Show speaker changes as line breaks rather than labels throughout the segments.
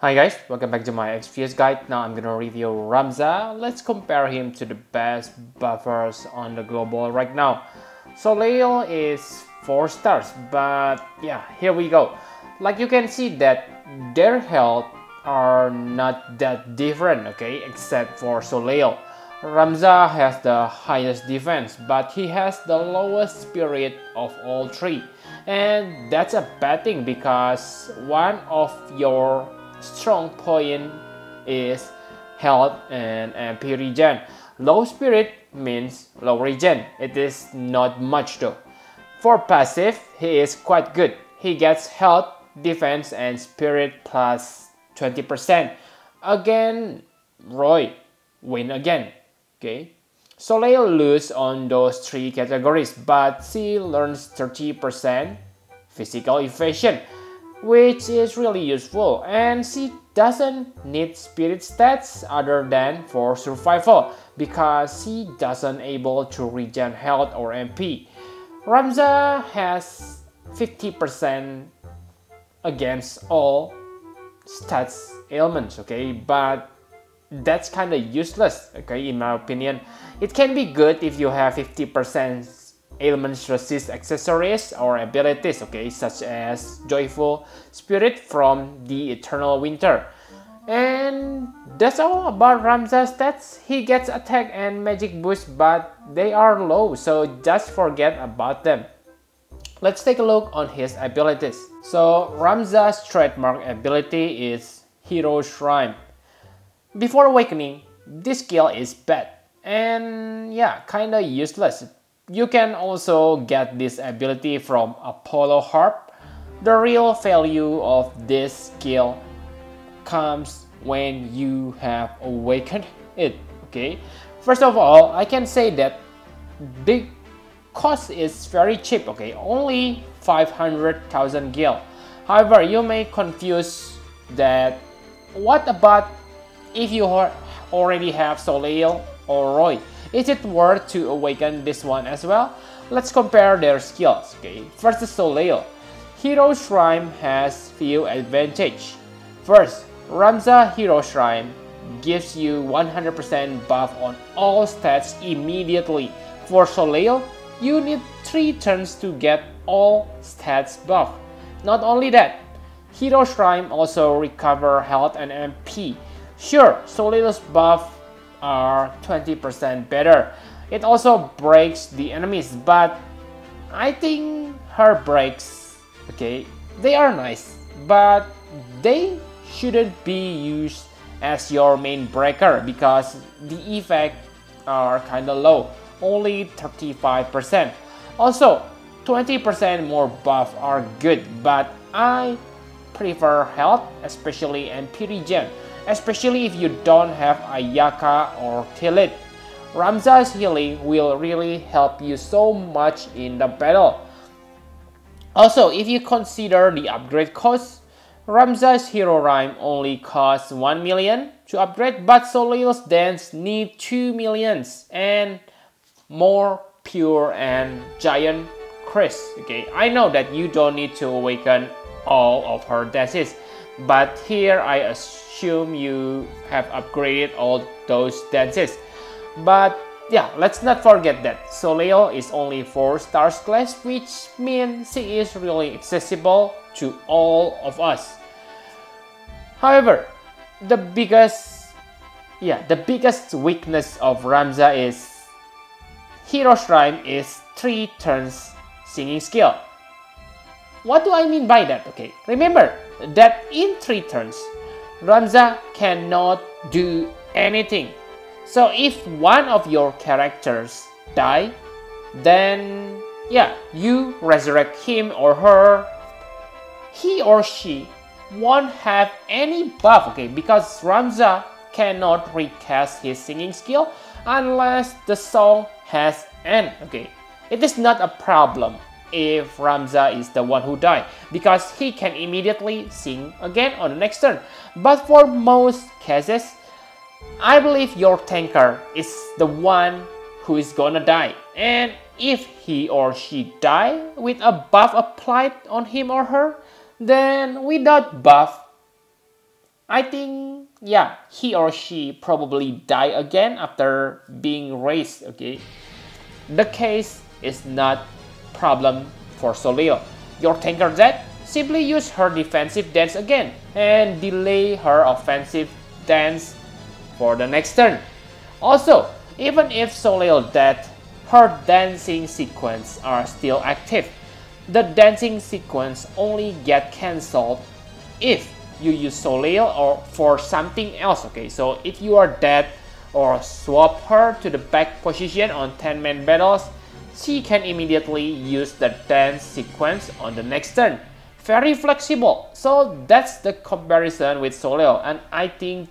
Hi guys, welcome back to my XPS guide. Now I'm gonna review Ramza. Let's compare him to the best buffers on the global right now. Soleil is 4 stars, but yeah, here we go. Like you can see that their health are not that different, okay, except for Soleil. Ramza has the highest defense, but he has the lowest spirit of all three. And that's a bad thing because one of your strong point is health and MP regen. Low spirit means low regen. It is not much though. For passive, he is quite good. He gets health, defense, and spirit plus 20%. Again, Roy win again. Okay. Soleil lose on those three categories, but she learns 30% physical evasion, which is really useful, and she doesn't need spirit stats other than for survival because she doesn't able to regen health or MP. Ramza has 50% against all stats ailments, okay, but that's kind of useless, okay, in my opinion. It can be good if you have 50% ailments resist accessories or abilities, okay, such as Joyful Spirit from the Eternal Winter. And that's all about Ramza's stats. He gets attack and magic boost, but they are low, so just forget about them. Let's take a look on his abilities. So Ramza's trademark ability is Hero Shrine. Before awakening, this skill is bad and yeah, kinda useless. You can also get this ability from Apollo Harp. The real value of this skill comes when you have awakened it, okay? First of all, I can say that the cost is very cheap, okay? Only 500,000 gil. However, you may confuse that what about if you already have Soleil or Roy? Is it worth to awaken this one as well? Let's compare their skills, okay? First is Soleil. Hero Shrine has few advantages. First, Ramza Hero Shrine gives you 100% buff on all stats immediately. For Soleil, you need 3 turns to get all stats buff. Not only that, Hero Shrine also recover health and MP. Sure, Soleil's buff are 20% better. It also breaks the enemies, but I think her breaks, okay, they are nice, but they shouldn't be used as your main breaker because the effect are kinda low, only 35%. Also, 20% more buff are good, but I prefer health, especially MP regen. Especially if you don't have Ayaka or Tilit. Ramza's healing will really help you so much in the battle. Also, if you consider the upgrade cost, Ramza's Hero Rhyme only costs 1 million to upgrade, but Soleil's Dance need 2 millions and more pure and giant Chris. Okay, I know that you don't need to awaken all of her dances, but here I assume you have upgraded all those dances. But yeah, let's not forget that Soleil is only 4 stars class, which means she is really accessible to all of us. However, the biggest weakness of Ramza is Hero Shrine is 3 turns singing skill. What do I mean by that? Okay, remember that in 3 turns, Ramza cannot do anything. So if one of your characters die, then yeah, you resurrect him or her. He or she won't have any buff, okay, because Ramza cannot recast his singing skill unless the song has end, okay. It is not a problem if Ramza is the one who died because he can immediately sing again on the next turn. But for most cases, I believe your tanker is the one who is gonna die. And if he or she die with a buff applied on him or her, then without buff, I think, yeah, he or she probably die again after being raised, okay? The case is not problem for Soleil. Your tanker dead? Simply use her defensive dance again and delay her offensive dance for the next turn. Also, even if Soleil dead, her dancing sequence are still active. The dancing sequence only get cancelled if you use Soleil or for something else, okay? So if you are dead or swap her to the back position on 10-man battles, she can immediately use the dance sequence on the next turn. Very flexible. So that's the comparison with Soleil, and I think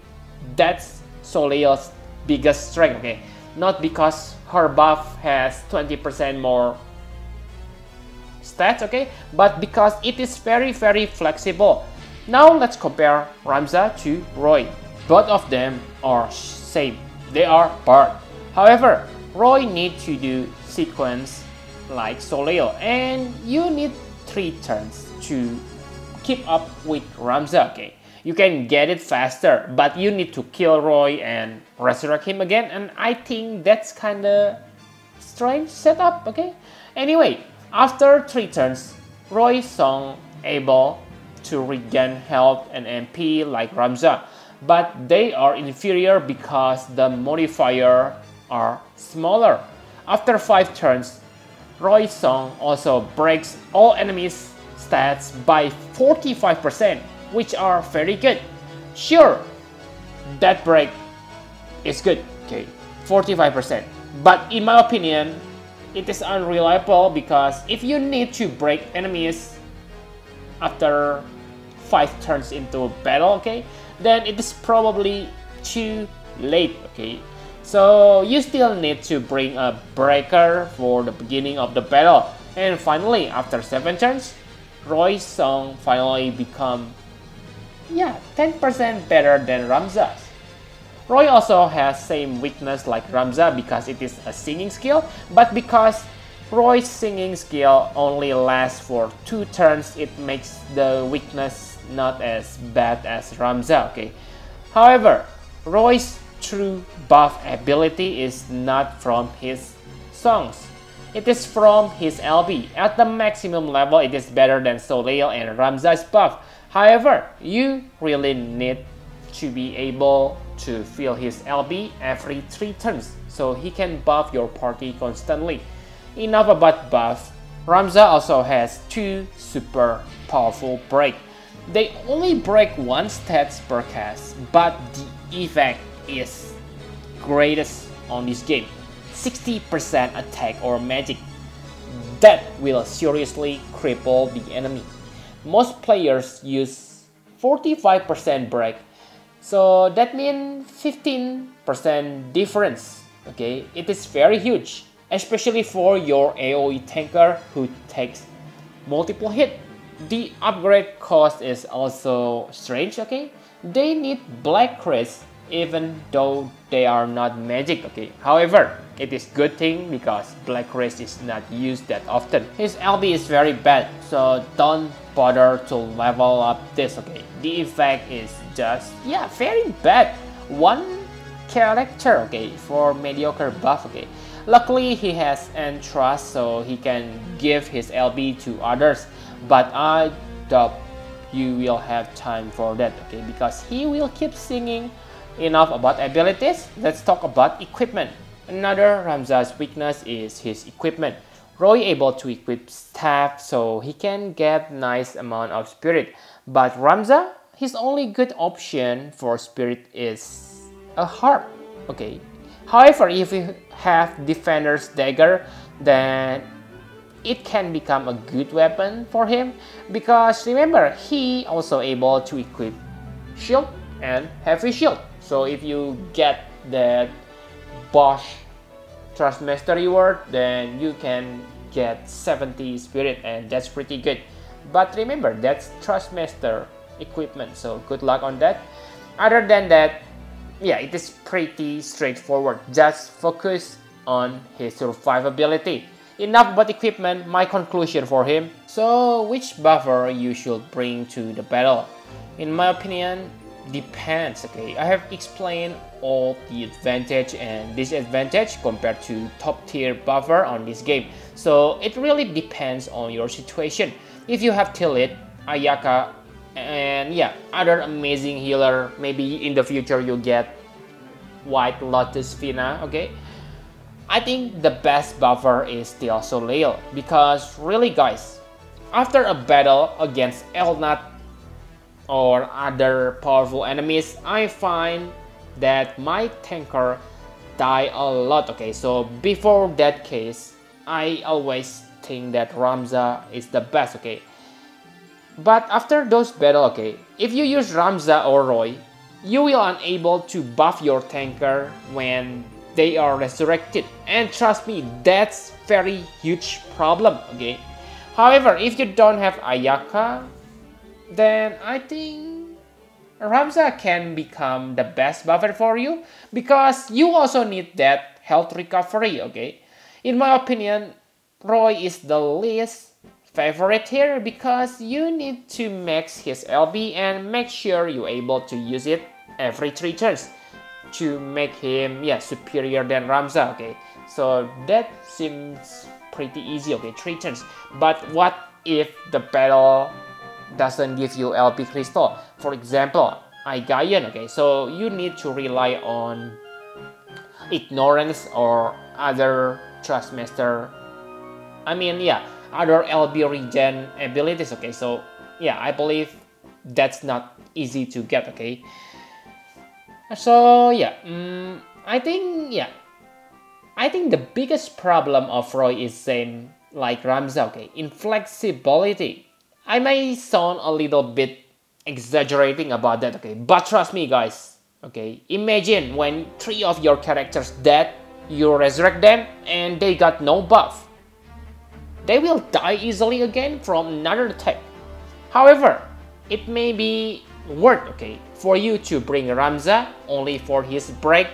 that's Soleil's biggest strength, okay? Not because her buff has 20% more stats, okay, but because it is very flexible. Now let's compare Ramza to Roy. Both of them are same. They are Bard. However, Roy needs to do sequence like Soleil, and you need 3 turns to keep up with Ramza, okay? You can get it faster, but you need to kill Roy and resurrect him again, and I think that's kinda strange setup, okay? Anyway, after 3 turns, Roy Song able to regain health and MP like Ramza, but they are inferior because the modifier are smaller. After 5 turns, Roy Song also breaks all enemies' stats by 45%, which are very good. Sure, that break is good, okay, 45%. But in my opinion, it is unreliable because if you need to break enemies after 5 turns into battle, okay, then it is probably too late, okay. So you still need to bring a breaker for the beginning of the battle. And finally, after 7 turns, Roy Song finally become 10% better than Ramza's. Roy also has same weakness like Ramza because it is a singing skill, but because Roy's singing skill only lasts for 2 turns, it makes the weakness not as bad as Ramza, okay. However, Roy's true buff ability is not from his songs. It is from his LB. At the maximum level, it is better than Soleil and Ramza's buff. However, you really need to be able to fill his LB every 3 turns, so he can buff your party constantly. Enough about buff. Ramza also has 2 super powerful break. They only break 1 stats per cast, but the effect is greatest on this game. 60% attack or magic. That will seriously cripple the enemy. Most players use 45% break, so that means 15% difference, okay? It is very huge, especially for your AoE tanker who takes multiple hits. The upgrade cost is also strange, okay? They need Black Crest even though they are not magic, okay? However, it is good thing because Black Crest is not used that often. His LB is very bad, so don't bother to level up this, okay? The effect is just, very bad. 1 character, okay, for mediocre buff, okay? Luckily, he has Entrust, so he can give his LB to others, but I doubt you will have time for that, okay? Because he will keep singing. Enough about abilities, let's talk about equipment. Another Ramza's weakness is his equipment. Roy able to equip staff so he can get nice amount of spirit, but Ramza, his only good option for spirit is a harp, okay? However, if you have Defender's Dagger, then it can become a good weapon for him because remember, he also able to equip shield and heavy shield. So if you get that Bosch Trust Master reward, then you can get 70 spirit, and that's pretty good. But remember, that's Trust Master equipment, so good luck on that. Other than that, it is pretty straightforward. Just focus on his survivability. Enough about equipment, my conclusion for him. So which buffer you should bring to the battle? In my opinion, depends. Okay, I have explained all the advantage and disadvantage compared to top tier buffer on this game. So it really depends on your situation. If you have Tillit, Ayaka, and yeah, other amazing healer, maybe in the future you get White Lotus Fina, okay? I think the best buffer is still Soleil, because really guys, after a battle against Elnat or other powerful enemies, I find that my tanker die a lot, okay? So before that case, I always think that Ramza is the best, okay? But after those battle, okay, if you use Ramza or Roy, you will unable to buff your tanker when they are resurrected, and trust me, that's very huge problem, okay? However, if you don't have Ayaka, then I think Ramza can become the best buffer for you, because you also need that health recovery, okay? In my opinion, Roy is the least favorite here, because you need to max his LB and make sure you're able to use it every 3 turns to make him superior than Ramza, okay? So that seems pretty easy, okay, 3 turns. But what if the battle doesn't give you LB crystal? For example, Aigayan, okay, so you need to rely on ignorance or other Trustmaster, other LB regen abilities, okay? So yeah, I believe that's not easy to get, okay? So yeah, I think the biggest problem of Roy is same like Ramza, okay? Inflexibility. I may sound a little bit exaggerating about that, okay? But trust me guys, okay? Imagine when 3 of your characters dead, you resurrect them and they got no buff. They will die easily again from another attack. However, it may be worth, okay, for you to bring Ramza only for his break.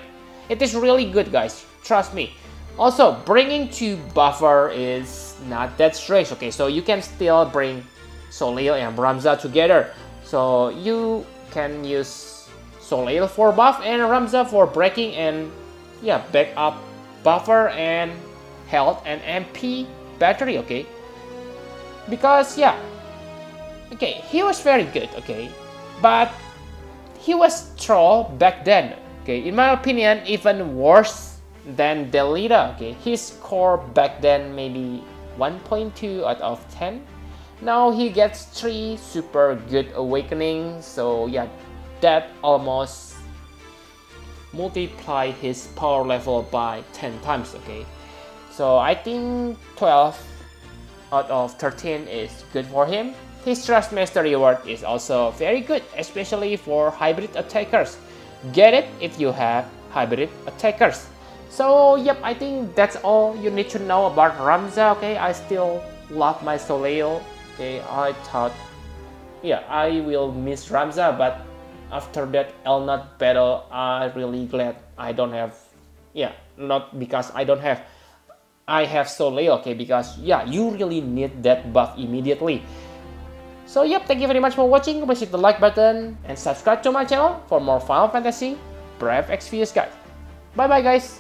It is really good guys, trust me. Also, bringing 2 buffer is not that strange, okay? So you can still bring Soleil and Ramza together. So you can use Soleil for buff and Ramza for breaking and backup buffer and health and MP battery, okay? Because okay, he was very good, okay? But he was troll back then, okay? In my opinion, even worse than Delita, okay? His score back then maybe 1.2 out of 10. Now he gets 3 super good awakening, so yeah, that almost multiply his power level by 10 times, okay? So I think 12 out of 13 is good for him. His Trustmaster reward is also very good, especially for hybrid attackers. Get it if you have hybrid attackers. So yep, I think that's all you need to know about Ramza, okay? I still love my Soleil, okay? I thought, I will miss Ramza, but after that Elnat battle, I'm really glad I don't have, not because I don't have, I have Soleil, okay? Because you really need that buff immediately. So yep, thank you very much for watching. Please hit the like button and subscribe to my channel for more Final Fantasy Brave Exvius guys. Bye bye guys.